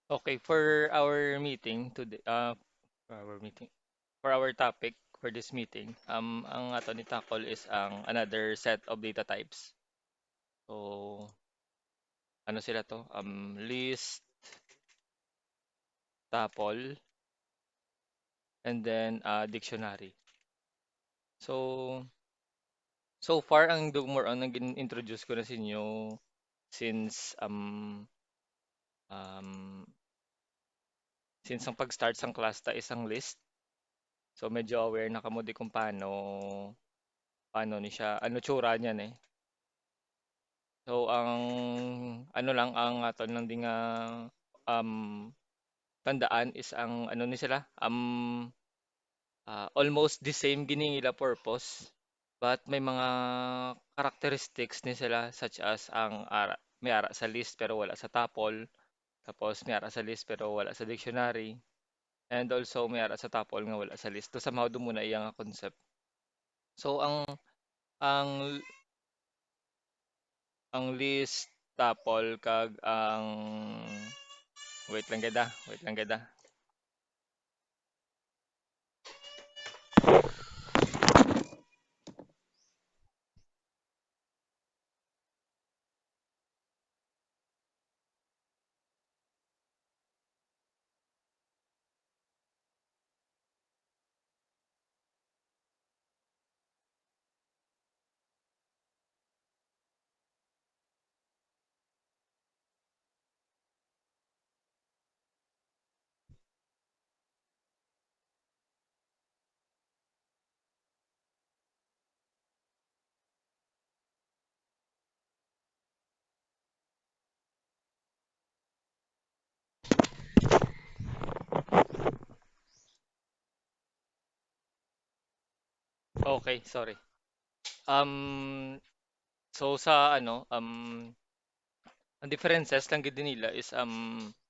Okay, for our meeting today, for our meeting, for our topic for this meeting, ang ato ni tackle is ang another set of data types. So, ano sila to? List, tuple, and then dictionary. So, so far ang more on naging introduce ko na sa inyo since um since ang pag-start sang class ta isang list. So medyo aware na kamo di kung paano ni siya, ano tsura niyan eh. So ang ano lang ang aton lang di nga um, tandaan is ang ano ni sila almost the same gini nila purpose but may mga characteristics ni sila such as may ara sa list pero wala sa tuple, tapos may ara sa list pero wala sa dictionary, and also may ara sa tuple nga wala sa list. To somehow do muna iyang concept. So ang list, tuple kag ang wait lang gada. Okay, sorry. So sa ano, ang differences lang gid nila is ang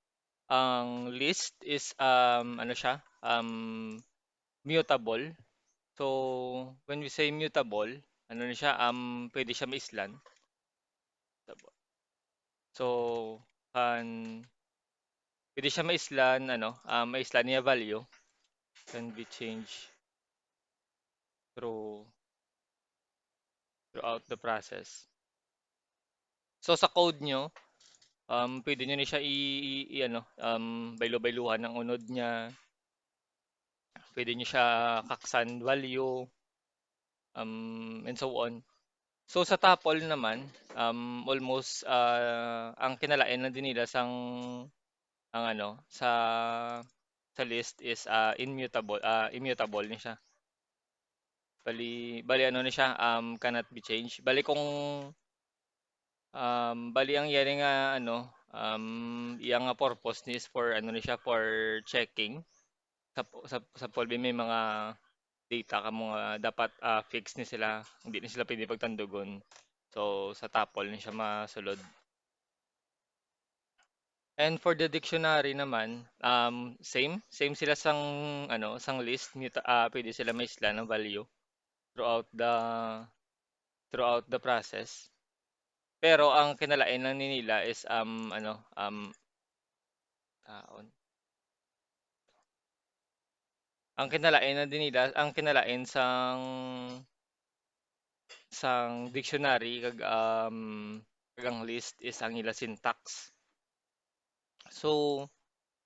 list is ano siya, mutable. So when we say mutable, ano na siya, pwede siya maislan. So pwede siya maislan ano, maislan niya value can be changed through throughout the process. So sa code nyo, pwede nyo na siya ano, baylo-bayluhan ng unod niya. Pwede nyo siya kaksan value, and so on. So sa tuple naman, almost ang kinalain na din nila ang ano sa list is immutable ni siya. Bali ano ni siya, cannot be changed. Bali ang yari nga ano, iyang nga purpose ni is for ano ni siya, for checking sa Polvi may mga data ka mga dapat fix ni sila, hindi ni sila pwede pagtandugon. So sa tuple ni siya masulod. And for the dictionary naman, same sila sang list, pwede sila maisla ng value throughout the throughout the process. Pero ang kinalain lang ni nila is taon. Ang kinalain sang dictionary kag ang list is ang ila syntax. So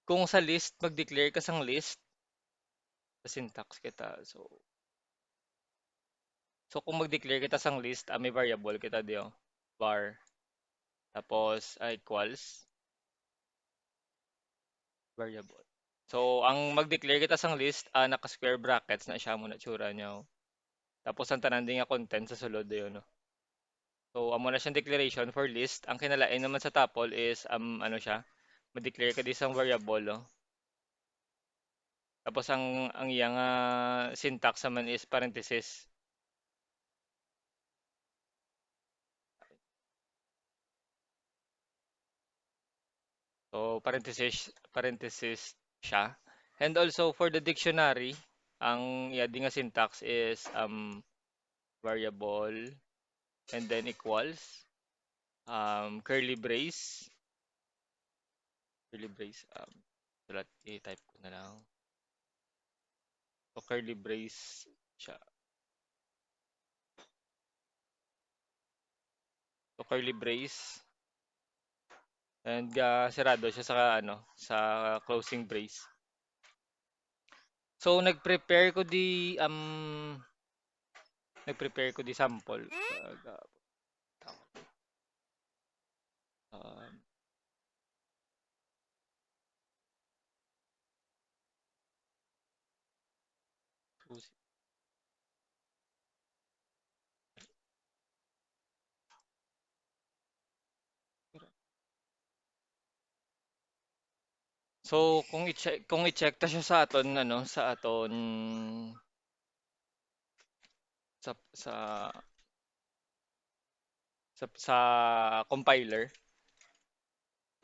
kung sa list mag-declare ka sang list, sa syntax kita. So kung mag-declare kita sang list, may variable kita diyo, var, tapos equals variable. So ang mag-declare kita sang list, naka-square brackets na siya mo na tsura niya. Tapos ang tanan din nga content sa sulod yun, no. So amo na siyang declaration for list. Ang kinalain naman sa tuple is ano siya, mag-declare ka di sang variable, no. Tapos ang iyang syntax naman is parenthesis. So parenthesis siya. And also for the dictionary, ang di nga syntax is variable and then equals curly brace, Curly brace. Sulat, i-type ko na lang. So, curly brace siya. So, curly brace. And sarado siya sa ano, sa closing brace. So, nag-prepare ko di sample. Um, so, kung i-check ta siya sa aton ano, sa sa compiler,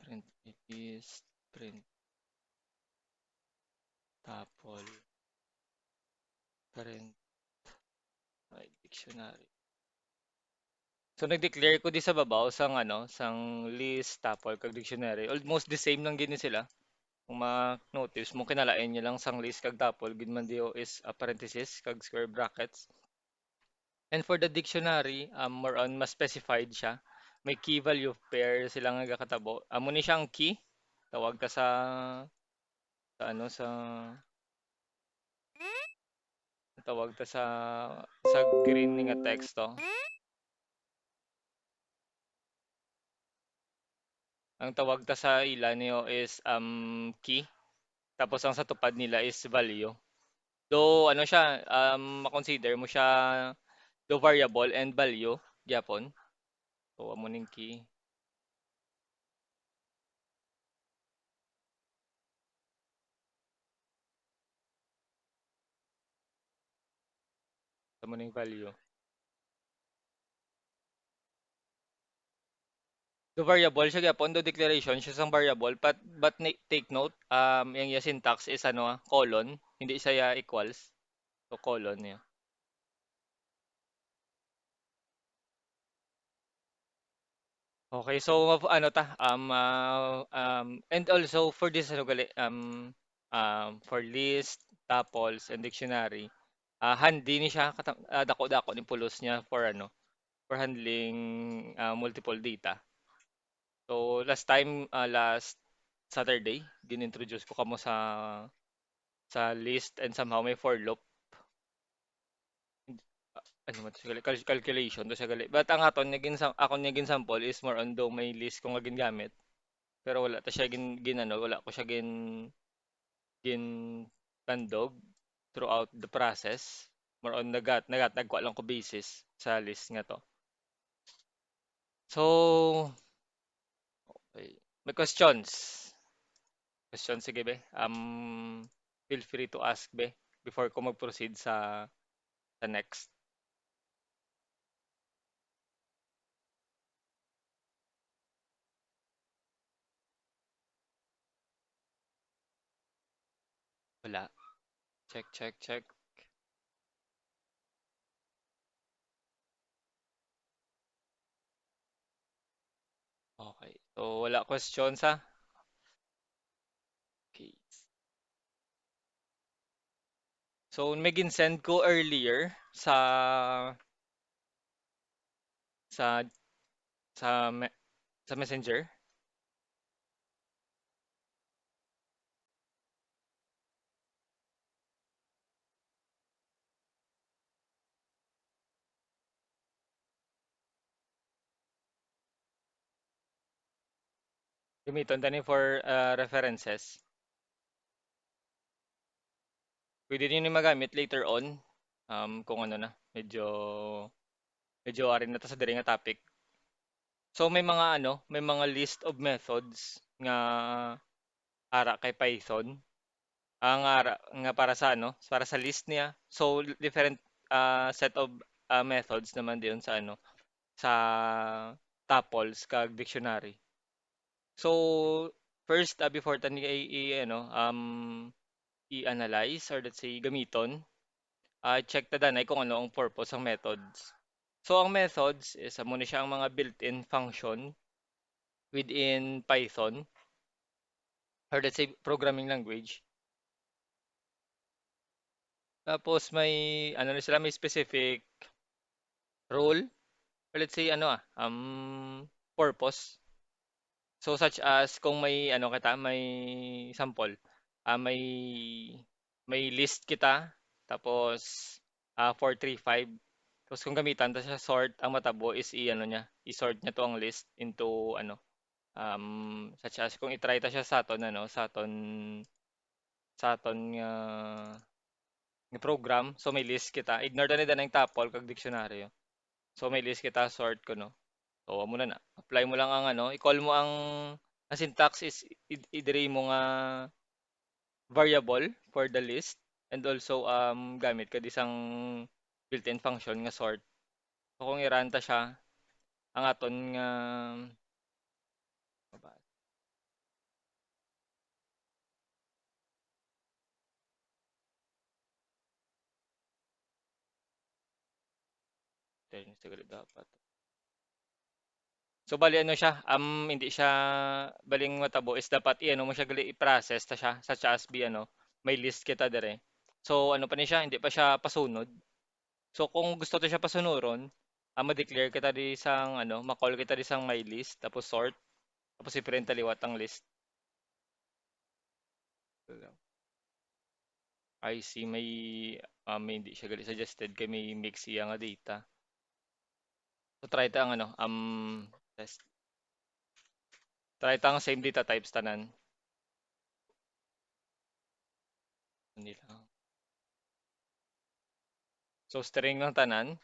print it is print tapol print dictionary. So nag-declare ko di sa babaw sang ano, sang list tapol kag dictionary. Almost the same lang gini sila. Kung ma-notice mo kinalain niya lang sang list kag tapol gid man dio is a parenthesis kag square brackets. And for the dictionary, more on mas specified siya. May key value pair sila nga kakatabo. Amo ni siyang key. Tawag ta sa ano tawag ta sa green nga teksto. Ang tawag ta sa ila niyo is key. Tapos ang sa tupad nila is value. Though ano siya, ma-consider mo siya do variable and value gyapon. So amo ning key. Amo ning value. Do variable siya gyapon, do declaration siya sang variable, but take note, yang syntax is ano, colon, hindi siya equals. So colon niya. Okay, so ano ta, and also for this ano gali, for list, tuples, and dictionary, handy ni siya dako-dako ni pulos niya for ano, for handling multiple data. So last Saturday, ginintroduce ko kamo sa list and somehow may for loop. Ano man to siya calculation to siya gali. But ang aton akon nga sample is more on do may list ko nga gingamit. Pero wala ta siya ginano, wala ko siya gin tandog throughout the process. More on nagkuha lang ko basis sa list nga to. So, okay. May questions. Questions sige be. Feel free to ask be before ko mag-proceed sa next. Wala. Check, check, check. Okay. So, wala questions ha? Okay. So, may send ko earlier sa sa me- sa Messenger. Gamiton tani for references. Pwede niyo magamit later on kung ano na medyo ari na ta sa diri nga topic. So may mga list of methods nga ara kay Python. Ang ara nga para sa list niya. So different set of methods naman diyon sa sa tuples kag dictionary. So first before tani i-analyze or let's say gamiton, check ta danay kung ano ang purpose ng methods. So ang methods is amo ni siya ang mga built-in function within Python or let's say programming language. Tapos may ano na sila, may specific role or let's say ano purpose. So such as kung may ano kita, may sample, may list kita tapos 435. Tapos kung gamitan ta siya sort, ang matabo is i-ano niya, i-sort niya 'to ang list into ano, such as kung i-try ta siya saton ano, saton nga nga program, so may list kita. Ignore ta ni danay tapol kag diksyonaryo. So may list kita sort ko no. So amo na na. Apply mo lang ang ano, i-call mo ang syntax is i-diri mo nga variable for the list and also gamit ka isang built-in function nga sort. So kung i-run ta siya, ang aton nga siguro dapat. So bali ano siya, hindi siya baling matabo is dapat i-ano mo siya gali i-process ta siya such as be ano, may list kita dire. So ano pa ni siya, hindi pa siya pasunod. So kung gusto to siya pasunuron, ma-declare kita di sang ano, ma-call kita di sang my list tapos sort tapos i-print taliwat ang list. I see may hindi siya gali suggested kay may mix iya nga data. So try ta ang ano, test. Try ta ang same data types tanan. Nila. So string ng tanan.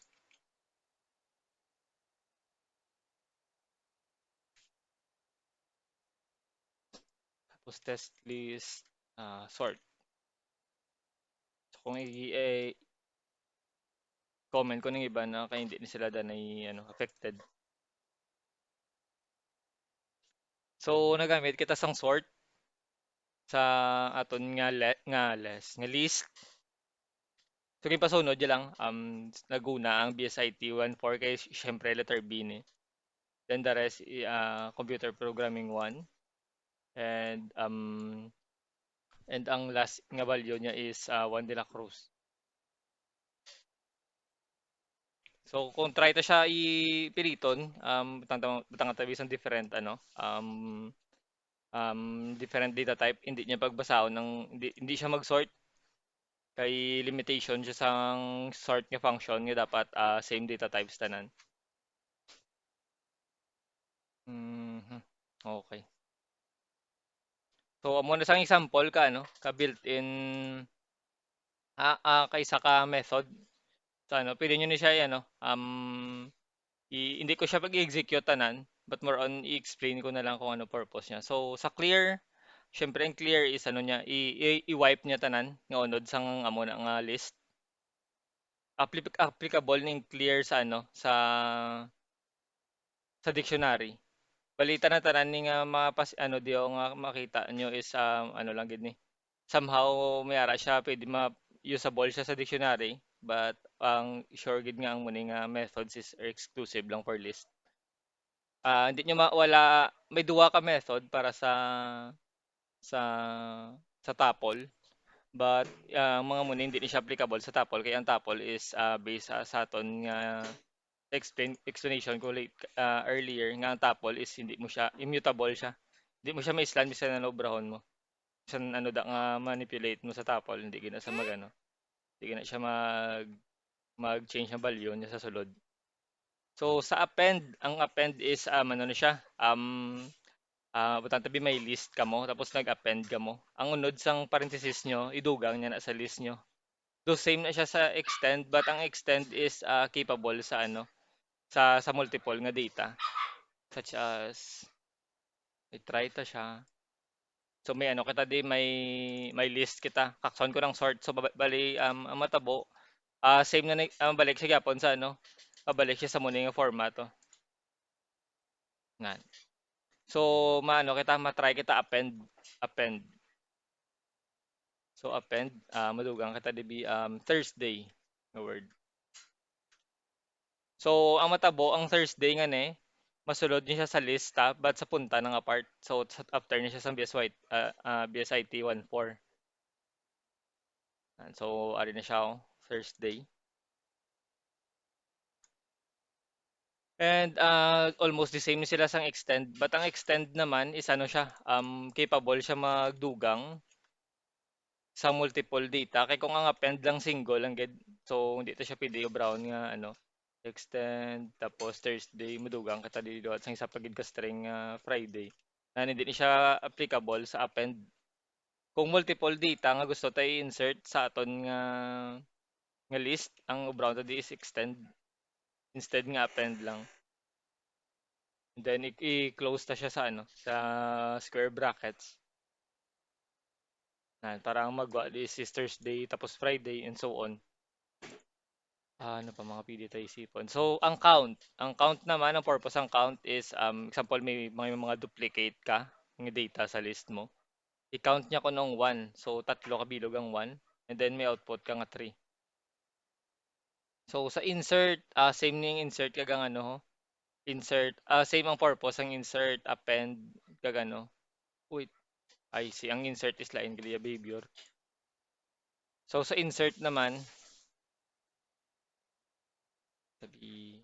Tapos test list sort. So kung comment ko ng iba na kaya hindi ni sila danay ano affected. So nagamit kita sang sort sa aton nga list. So kung pasunod yun lang naguna ang BSIT 14 kay syempre letter B ni. Then the rest computer programming 1 and ang last nga value niya is 1 de la Cruz. So kung try ta siya ipiliton, butang tabi isang different ano, different data type, hindi niya pagbasahon ng hindi siya mag-sort kay limitation siya sang sort nga function nga dapat same data types tanan. Mhm. Okay. So amo na sang example ka ano, ka built-in kaysa ka method sa ano, pwede niyo ni siya ano, hindi ko siya pag-i-execute tanan, but more on i-explain ko na lang kung ano purpose niya. So sa clear, syempre ang clear is ano niya, i-wipe niya tanan nga unod sang amo na nga list. Applicable ning clear sa ano, sa dictionary. Balita na tanan ni nga ano diyo nga makita nyo is ano lang gid ni. Somehow mayara siya pwede usable siya sa dictionary, but ang sure gid nga ang muni nga methods is exclusive lang for list. Hindi nyo wala may duwa ka method para sa sa tuple, but mga muna hindi ni siya applicable sa tuple kaya ang tuple is based sa aton nga explanation ko earlier nga ang tuple is hindi mo siya immutable siya. Hindi mo siya ma-slan bisan ano obrahon mo. Bisan ano da nga manipulate mo sa tuple hindi gina sa magano. Hindi gina siya mag-change ng value niya sa sulod. So sa append, ang append is ano na siya, butang tabi may list ka mo tapos nag-append ka mo. Ang unod sang parenthesis nyo, idugang niya na sa list nyo. Do same na siya sa extend but ang extend is capable sa ano sa multiple nga data such as i-try ta siya. So may ano kita di may list kita. Kakson ko ng sort so bali ang matabo same na balik siya gyapon sa ano. Pabalik siya sa muna nga format to. Nga. So maano kita matry kita append. So append madugang kita dibi Thursday nga word. So ang matabo ang Thursday nga ni masulod niya siya sa lista but sa punta ng apart. So after niya siya sa BSIT 14. So ari na siya first day. And almost the same sila sang extend. But ang extend naman is ano siya, capable siya magdugang sa multiple data. Kaya kung ang append lang single lang gid. So hindi to siya pwede brown nga ano extend tapos Thursday madugang kita dito at sang isa pa gid ka string Friday. Na hindi ni siya applicable sa append. Kung multiple data nga gusto tayo insert sa aton nga list, ang brown to is extend instead nga append lang. Then i-close ta siya sa ano, sa square brackets. Para ang magwa is Sisters Day tapos Friday and so on. Ano pa mga pili tayo isipon. So ang count naman, ang purpose ng count is example may mga duplicate ka ng data sa list mo. I-count niya ko nung 1. So tatlo ka bilog ang 1 and then may output ka nga 3. So sa insert, same ning insert kagang ano ho. Insert, same ang purpose ang insert, append kagano. Wait, I see. Ang insert is lain kaya behavior. So sa insert naman, sabi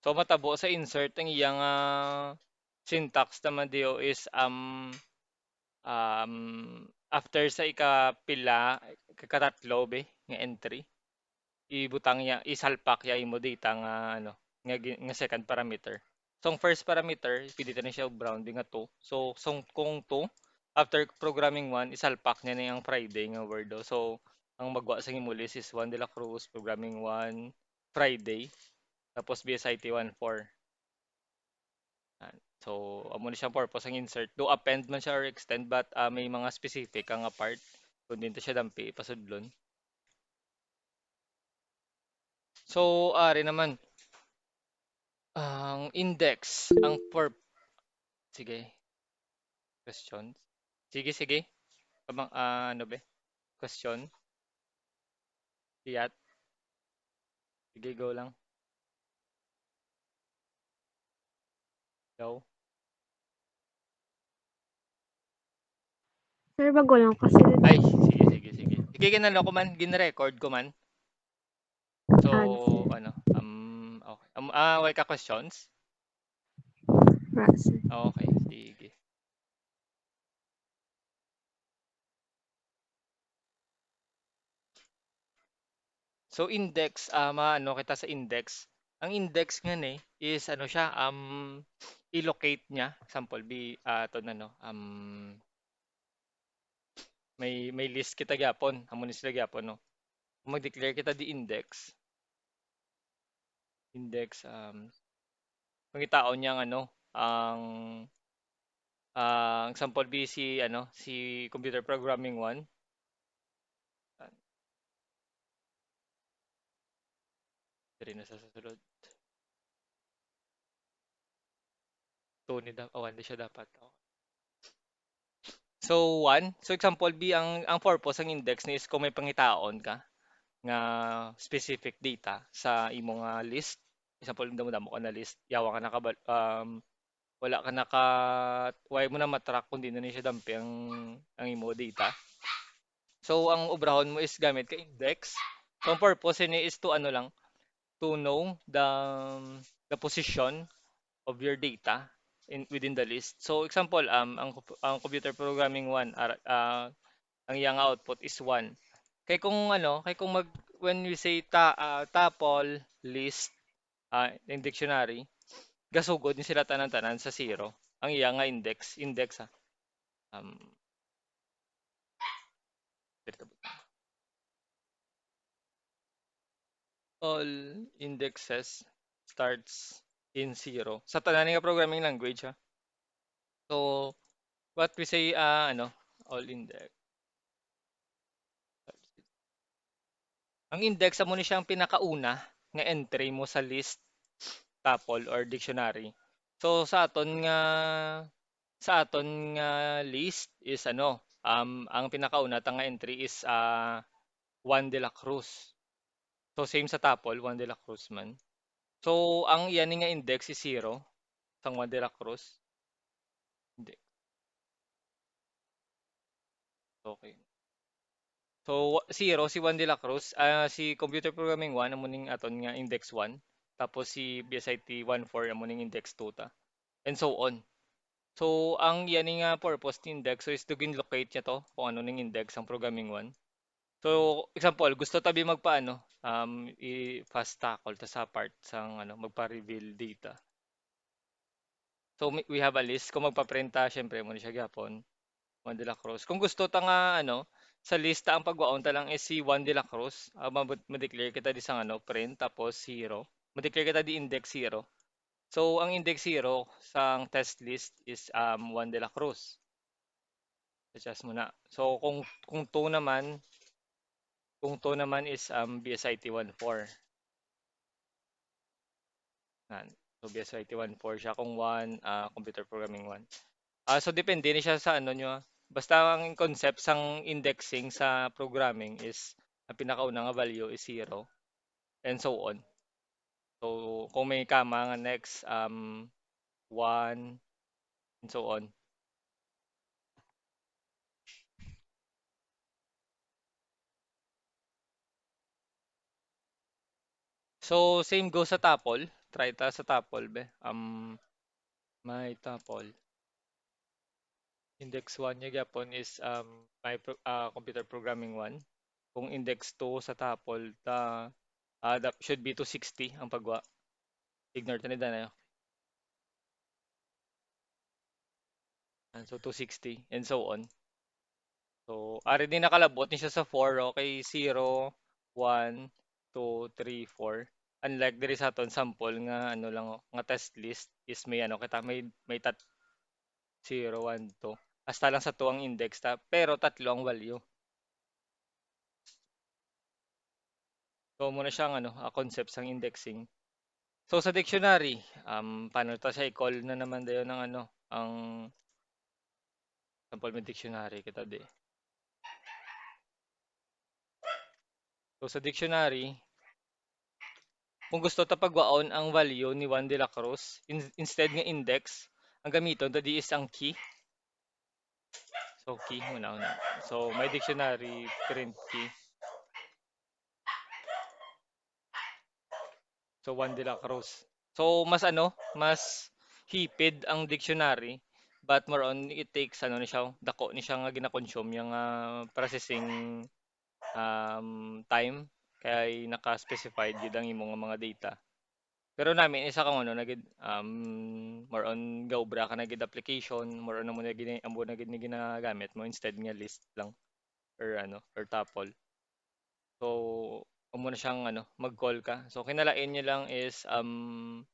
so matabo sa insert ang iyang syntax naman dio is after sa ikapila kakatatlo be nga entry ibutang ya isalpak ya imo data nga ano nga second parameter. So ang first parameter pilitan na siya bounding nga 2. So kung 2 after programming 1 isalpak niya na yung Friday nga word do. So ang magwa sa imo list is 1 de la Cruz programming 1 Friday tapos BSIT 14. So amo na siyang purpose ang insert. Do append man siya or extend but may mga specific ang part kung dito siya dampi pasudlon. So ari naman ang index ang sige questions. Sige. Ano be? Question. Tiyat. Sige go lang. Go. Sir, bago lang kasi. Ay, sige. Sige kinalo ko man, gin-record ko man. So, Sir. ano, okay. Why ka questions? Sir. Okay, sige. So, index, maano kita sa index. Ang index nga ni is ano siya, i-locate niya. Sample, to ano, may list kita gyapon, amo ni sila gyapon, no? Mag-declare kita di index. Index, pangitaon niya ano, ang example B si computer programming 1. Diri na sa susunod. 2 ni 1 di siya dapat. Okay. So 1, so example B ang purpose ang index ni is kung may pangitaon ka nga specific data sa imong list. Example damo ka na list, yawa ka wala ka why mo na matrack kung di na ni siya dampi ang imo data. So ang ubrahon mo is gamit ka index. So ang purpose ni is to ano lang to know the position of your data within the list. So example, ang computer programming 1, ang iyang output is 1. Kay kung when we say tuple list in dictionary, gasugod ni sila tanan-tanan sa 0. Ang iya nga index ha. Um, all indexes starts in 0. Sa tanan nga programming language ha. So what we say all index. Ang index mo ni siyang pinakauna nga entry mo sa list tuple or dictionary. So sa aton nga list is ano, ang pinakauna ta nga entry is Juan de la Cruz. So same sa tuple, Juan de la Cruz man. So ang iyan nga index is 0 sa Juan de la Cruz. Hindi, okay. So 0 si Juan de la Cruz, si Computer Programming 1 amo ning aton nga index 1, tapos si BSIT 14 amo ning index 2 ta, and so on. So ang iyan nga purpose ni index so is to locate niya to kung ano ning index ang programming 1. So example, gusto tabi magpaano, i-fast tackle ta sa part sang ano, magpa-reveal data. So we have a list kung magpa-print ta syempre mo ni siya gyapon, Juan de la Cruz. Kung gusto ta nga ano, sa lista ang pagwaon ta lang is si Juan de la Cruz, ma-declare kita di sang ano, print tapos 0. Ma-declare kita di index 0. So ang index 0 sang test list is Juan de la Cruz. Adjust mo na. So kung 2 naman is BSIT 14. Yan. So BSIT 14 siya kung 1 computer programming 1. So depende ni siya sa ano nyo. Basta ang concept sang indexing sa programming is ang pinakauna nga value is 0 and so on. So kung may kama nga next 1 and so on. So same goes sa tuple. Try ta sa tuple be. May tuple. Index 1 niya gyapon is computer programming 1. Kung index 2 sa tuple that should be 260 ang pagwa. Ignore ta ni na. So 260 and so on. So ari din nakalabot ni siya sa 4 okay 0 1 2 3 4. Unlike diri sa aton sample nga ano lang nga test list is may ano kita may 0 1 2. Hasta lang sa 2 ang index pero tatlo ang value. So muna siyang ano, concept sang indexing. So sa dictionary, paano ta siya i-call na naman dayon ng ano, ang sample may dictionary kita di. So sa dictionary, kung gusto ta pagwaon ang value ni Juan de la Cruz, instead nga index, ang gamiton tadi is ang key. So key una. So may dictionary print key. So Juan de la Cruz. So mas hipid ang dictionary but more on it takes ano ni siya, dako ni siya nga gina-consume yung processing time kaya naka-specified gid ang imong mga data. Pero namin isa kang ano nagid more on gaubra ka na gid application, more on amo na gid amo na gid ni ginagamit mo instead nga list lang or tuple. So amo na siyang ano mag-call ka. So kinalain niya lang is ang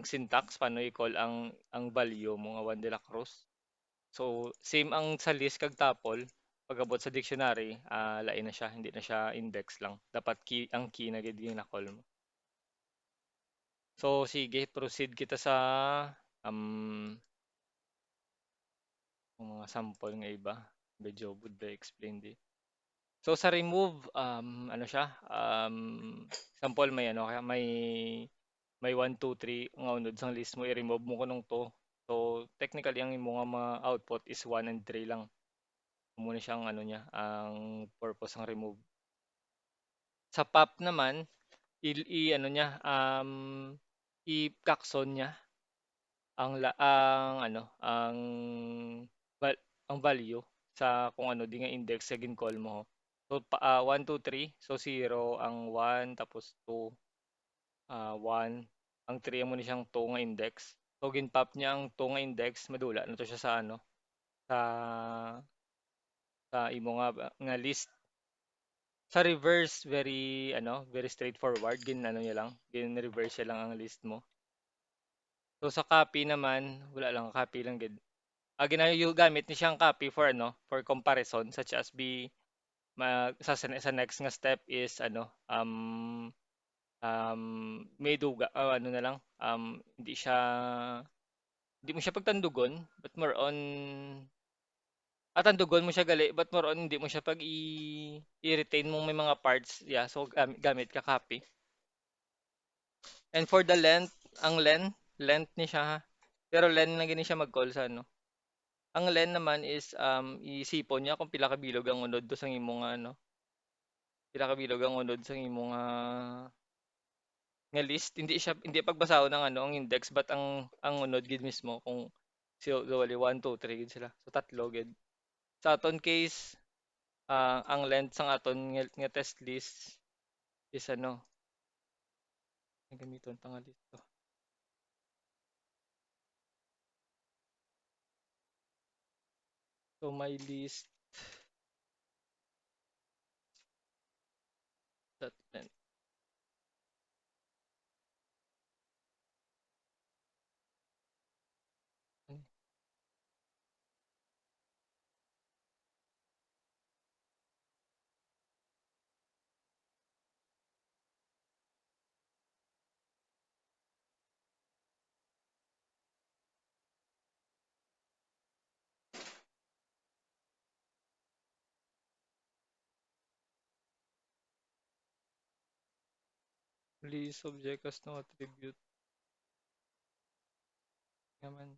syntax paano i-call ang value mo nga 1 de la Cruz. So same ang sa list kag tuple pag-abot sa dictionary, lain na siya, hindi na siya index lang. Dapat ang key na gid yung na-call mo. So sige, proceed kita sa mga sample nga iba. Medyo would be explain di. So sa remove, ano siya, sample may ano, kaya may 1, 2, 3 nga unod sang list mo, i-remove mo kunong to. So technically ang imo nga mga output is 1 and 3 lang. Muna siyang ano niya, ang purpose ng remove. Sa pop naman, ano niya, i-kakson niya ang ano, ang value sa kung ano di nga index sa gin-call mo. So 1, 2, 3. So 0 ang 1 tapos 2 1 ang 3 mo ni siyang 2 nga index. So gin-pop niya ang 2 nga index madula na to siya sa ano sa imo nga list. Sa reverse very straightforward gin ano niya lang, gin reverse siya lang ang list mo. So sa copy naman wala lang copy lang gid. Gamit ni siyang copy for comparison such as sa next nga step is May duga, ano na lang, hindi mo siya pagtandugon, but more on, tandugon mo siya gali, but more on hindi mo siya i-retain mo may mga parts, yeah, so gamit ka copy. And for the length, length ni siya ha. Pero length na gini siya mag-call sa ano. Ang length naman is isipon niya kung pila ka bilog ang unod do sang imong ano, pila ka bilog ang unod sang imong nga list. Hindi pagbasahon ng ano ang index but ang unod gid mismo kung wali 1 2 3 gid sila. So tatlo gid. Sa aton case, ang length sang aton nga test list is ano, ang gamiton pa nga dito. So my list that length. List object as no attribute naman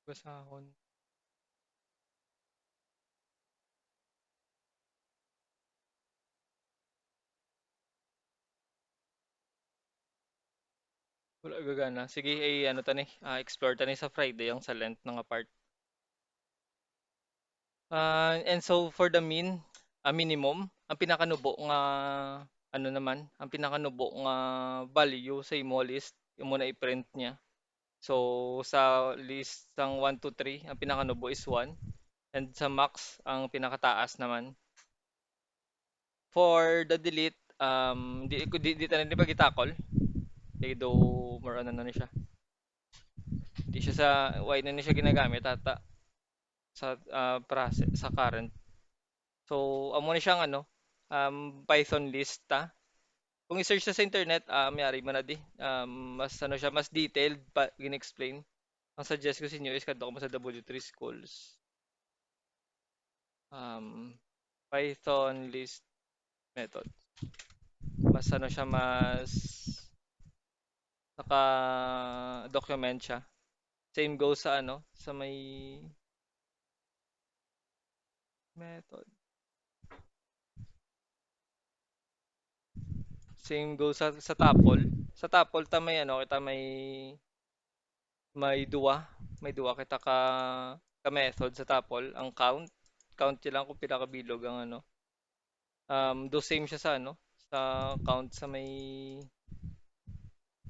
basahon. Wala gagana. Sige, ano tani, explore tani sa Friday ang sa length nga part. And so for the minimum, ang pinakanubo nga ano naman, ang pinakanubo nga value sa imo list, imo na i-print niya. So sa list sang 1 to 3, ang pinakanubo is 1 and sa max ang pinakataas naman. For the delete, di tanan di pa gitakol. Kay do more on ano na siya. Di siya sa why na ni siya ginagamit ata sa process sa current. So amo ni siyang ano, Python lista. Kung i-search sa internet, mayari mo na di. Mas ano siya, mas detailed pa gin-explain. Ang suggest ko sa inyo is kadto mo sa W3 Schools. Python list method. Mas ano siya, mas naka-document siya. Same goes sa ano, sa may method. Same goes sa tuple. Sa tuple ta may ano, kita may duwa kita ka method sa tuple. Ang count lang kung pila ka bilog ang ano. Do same siya sa ano, sa count sa may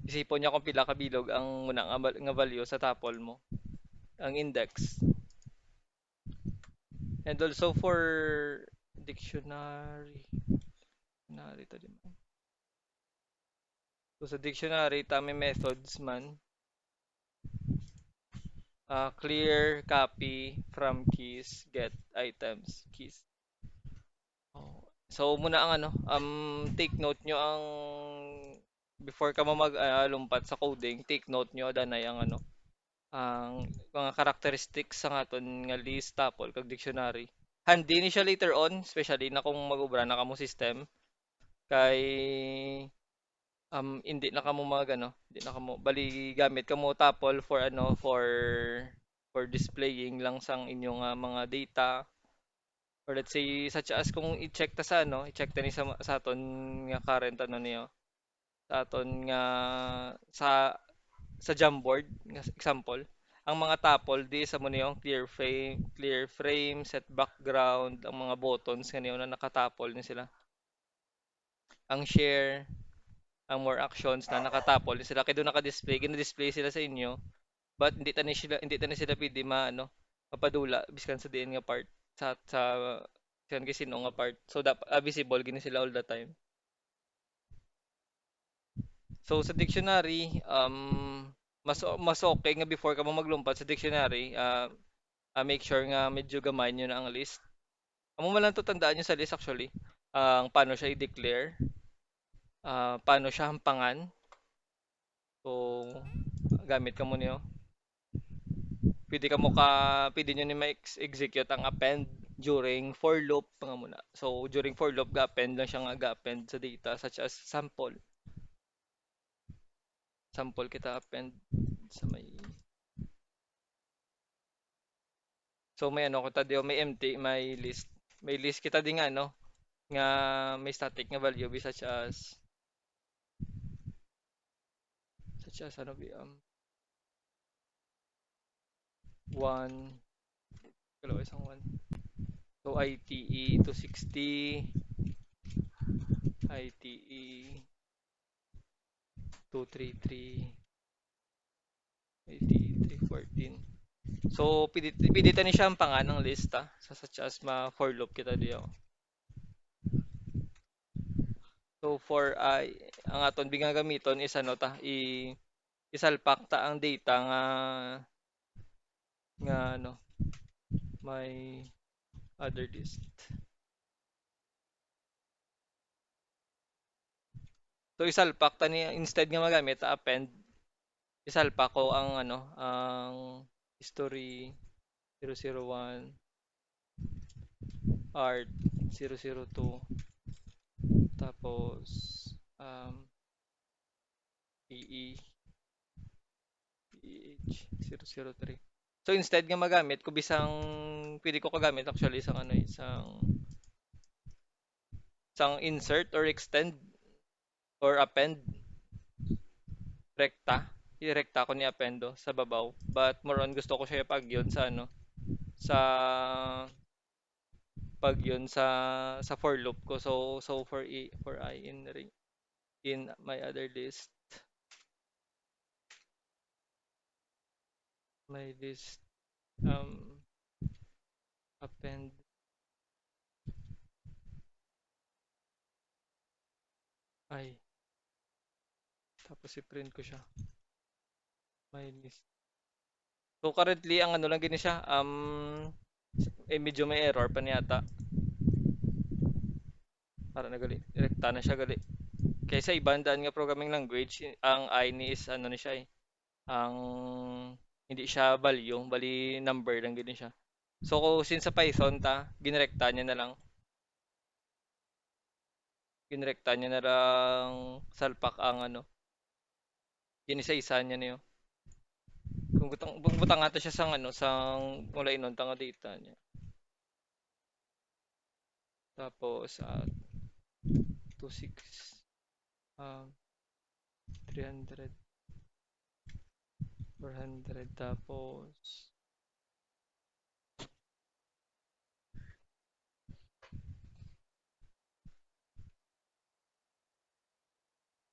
isipon niya kung pila ka bilog ang una nga value sa tuple mo, ang index. And also for dictionary, dictionary to din. So sa dictionary, tami methods man. Clear, copy, from keys, get items, keys. Oh. So muna ang ano, take note nyo ang before ka mo lumpat sa coding, take note nyo danay ang ano, ang mga characteristics sa aton nga list tuple kag dictionary. Handy ni siya later on, especially na kung mag-ubra na kamo system kay hindi na kamo hindi na kamo bali gamit kamo tuple for ano for displaying lang sang inyong mga data or let's say such as kung i-check ta sa ano, i-check ta ni sa aton nga current ano niyo sa aton nga sa Jamboard nga example. Ang mga tuple di sa mo niyo clear frame, set background, ang mga buttons kaniyo na nakatapol ni sila. Ang share, ang more actions na nakatapol ni sila kay do naka-display, gina-display sila sa inyo. But hindi ta ni sila pwede mapadula biskan sa diin nga part sa biskan kay sino nga part. So visible gini sila all the time. So sa dictionary, mas okay nga before ka mo maglumpat sa dictionary, make sure nga medyo gamay niyo na ang list. Amo man lang 'to tandaan niyo sa list actually, ang paano siya i-declare, paano siya hampangan. So, gamit ka mo niyo. Pwede niyo ni ma-execute ang append during for loop pa nga muna. So, during for loop, ga-append lang siya nga ga-append sa data such as sample. Sample kita append sa may. So, may ano kita diyo, may empty, may list. May list kita din nga, no? Nga may static nga value such as ano bi 1 kalawa isang 1. So, ITE 260, ITE 233, ITE 314. So, pilitan ni siya ang panganang lista sa such as ma for loop kita diyo. So, for ang aton gamiton is ano ta, isalpak ta ang data nga ano, may other list. So, isalpak ta ni instead nga magamit ta append, isalpak ko ang ano, ang history 001, art 002, tapos EE EH003. So instead nga magamit ko bisang pwede ko kagamit actually isang ano isang insert or extend or append rekta. I-rekta ko ni appendo sa babaw. But more on gusto ko siya ipagyon sa ano sa pagyon sa for loop ko. So for I in my other list, my list append I, tapos i-print ko siya my list. So currently ang ano lang gini siya medyo may error pa niyata para nagali rekta na siya gali kaysa ibang daan nga programming language ang I ni is ano ni siya ang hindi siya value bali number lang gini siya. So since sa Python ginrekta niya na lang salpak ang ano ginisa-isa niya niyo. Kung butang ata siya sang ano sang mula inon tanga data niya. Tapos 26 um 300 400 tapos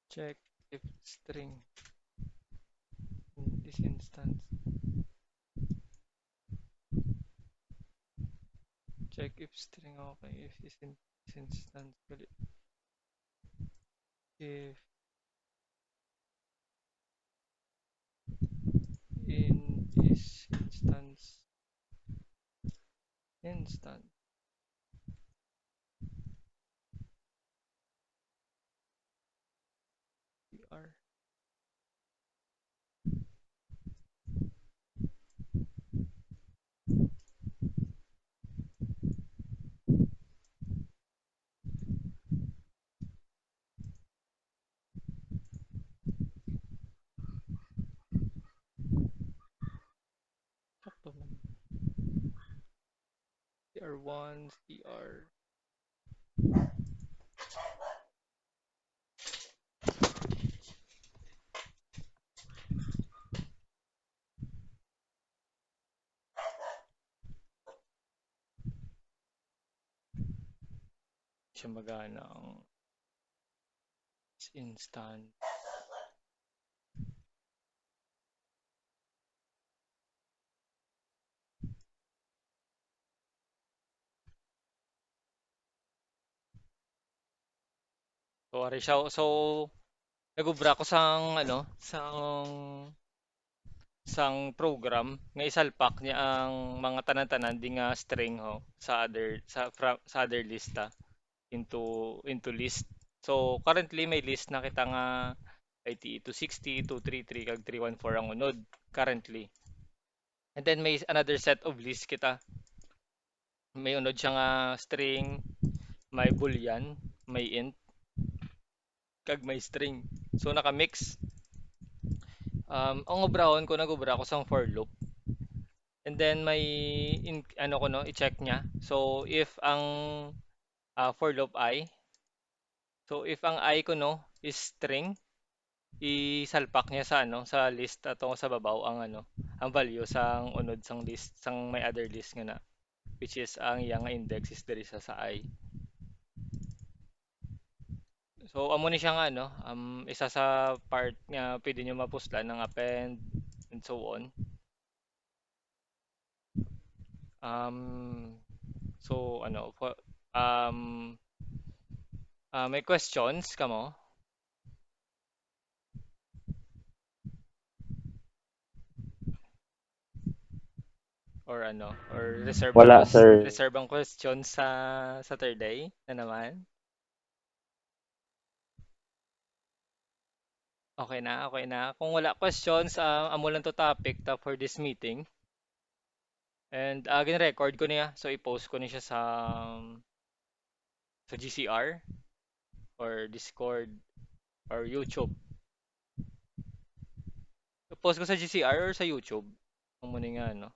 check if string in this instance. Check if string okay if is in this instance if in this instance we are sakto man CR1 CR siya magana ang instant. So ari siya so nagubra ko sang ano sang sang program nga isalpak niya ang mga tanan-tanan di nga string ho sa other lista into list. So currently may list na kita nga ITE 260, 233 kag 314 ang unod currently. And then may another set of list kita. May unod siya nga string, may boolean, may int, kag may string. So naka-mix. Ang obrahon ko nag-obra ko sang for loop. And then may ano ko no, i-check niya. So if ang for loop I, so if ang I ko no is string, isalpak niya sa ano, sa list ato sa babaw ang ano, ang value sang unod sang list, sang may other list nga na, which is ang iyang nga index is diri sa I. So amo ni siya nga ano, isa sa part nga pwede niyo mapuslan ng append and so on. Um, so ano, um, may questions ka mo? Or ano, or Wala, sir. reserve ang questions sa third day na naman? Okay na, okay na. Kung wala questions, amo lang to topic for this meeting. And gin-record ko niya, so i-post ko niya siya sa GCR or Discord or YouTube. Post ko sa GCR or sa YouTube. Kung muna nga, ano.